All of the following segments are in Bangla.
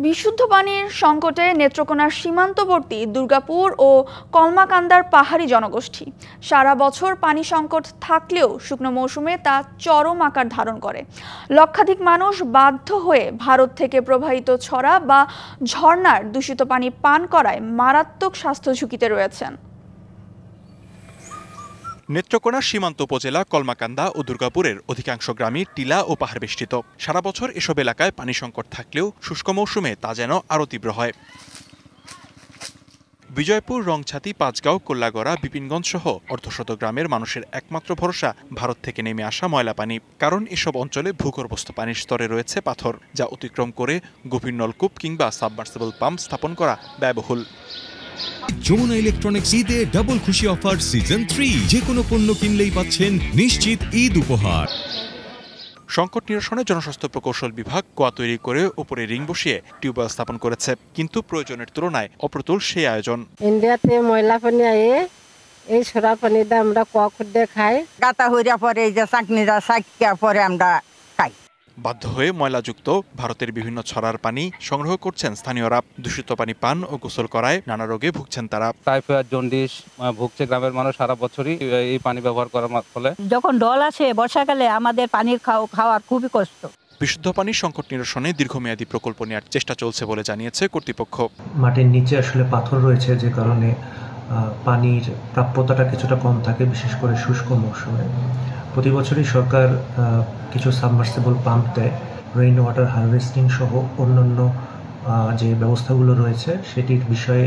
বিশুদ্ধ পানির সংকটে নেত্রকোনার সীমান্তবর্তী দুর্গাপুর ও কলমাকান্দার পাহাড়ি জনগোষ্ঠী সারা বছর পানি সংকট থাকলেও শুকনো মৌসুমে তা চরম আকার ধারণ করে। লক্ষাধিক মানুষ বাধ্য হয়ে ভারত থেকে প্রবাহিত ছড়া বা ঝর্ণার দূষিত পানি পান করায় মারাত্মক স্বাস্থ্য ঝুঁকিতে রয়েছেন। নেত্রকোনার সীমান্ত উপজেলা কলমাকান্দা ও দুর্গাপুরের অধিকাংশ গ্রামই টিলা ও পাহাড় বেষ্টিত। সারা বছর এসব এলাকায় পানি সংকট থাকলেও শুষ্ক মৌসুমে তা যেন আরও তীব্র হয়। বিজয়পুর, রংছাতি, পাঁচগাঁও, কোল্লাগড়া, বিপিনগঞ্জ সহ অর্ধশত গ্রামের মানুষের একমাত্র ভরসা ভারত থেকে নেমে আসা ময়লা পানি। কারণ এসব অঞ্চলে ভূগর্ভস্থ পানির স্তরে রয়েছে পাথর, যা অতিক্রম করে গভীর নলকূপ কিংবা সাবমার্সিবল পাম্প স্থাপন করা ব্যয়বহুল। যমুনা ইলেকট্রনিক্স ঈদে ডাবল খুশি অফার সিজন 3, যে কোনো পণ্য কিনলেই পাচ্ছেন নিশ্চিত ঈদ উপহার। সংকট নিরসনে জনস্বাস্থ্য প্রকৌশল বিভাগ কুয়া তৈরি করে উপরে রিং বসিয়ে টিউবওয়েল স্থাপন করেছে, কিন্তু প্রয়োজনের তুলনায় অপ্রতুল সেই আয়োজন। ইন্ডিয়াতে ময়লা পানি আয়ে এই সরা পানি দিয়ে আমরা কুয়া খুঁড়ে খাই। গাতা হইয়া পরে এই যে চাকনিরা চাকিয়া পরে আমরা খাই। বাধ্য হয়ে ময়লাযুক্ত ভারতের বিভিন্ন ছড়ার পানি সংগ্রহ করছেন স্থানীয়রা। দূষিত পানি পান ও গোসল করায় নানা রোগে ভুগছেন তারা। টাইফয়েড, জন্ডিস ভুগছে গ্রামের মানুষ সারা বছরই এই পানি ব্যবহার করার ফলে। যখন ডল আসে বর্ষাকালে আমাদের পানির খাওয়ার খুবই কষ্ট। বিশুদ্ধ পানির সংকট নিরসনে দীর্ঘমেয়াদী প্রকল্প নেওয়ার চেষ্টা চলছে বলে জানিয়েছে কর্তৃপক্ষ। মাটির নিচে আসলে পাথর রয়েছে, যে কারণে পানির প্রাপ্যতাটা কিছুটা কম থাকে, বিশেষ করে শুষ্ক মৌসুমে। প্রতি বছরই সরকার কিছু সাবমার্সিবল পাম্প দেয়। রেইন ওয়াটার হারভেস্টিং সহ অন্যান্য যে ব্যবস্থাগুলো রয়েছে সেটির বিষয়ে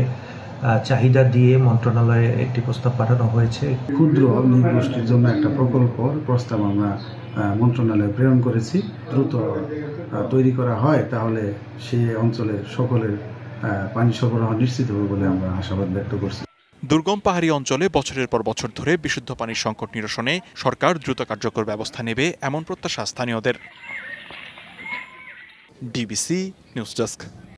চাহিদা দিয়ে মন্ত্রণালয়ে একটি প্রস্তাব পাঠানো হয়েছে। ক্ষুদ্র নৃগোষ্ঠীর জন্য একটা প্রস্তাব আমরা মন্ত্রণালয়ে প্রেরণ করেছি। দ্রুত তৈরি করা হয় তাহলে সেই অঞ্চলের সকলের পানি সরবরাহ নিশ্চিত হবে বলে আমরা আশাবাদ ব্যক্ত করছি। দুর্গম পাহাড়ি অঞ্চলে বছরের পর বছর ধরে বিশুদ্ধ পানির সংকট নিরসনে সরকার দ্রুত কার্যকর ব্যবস্থা নেবে এমন প্রত্যাশা স্থানীয়দের। DBC news desk.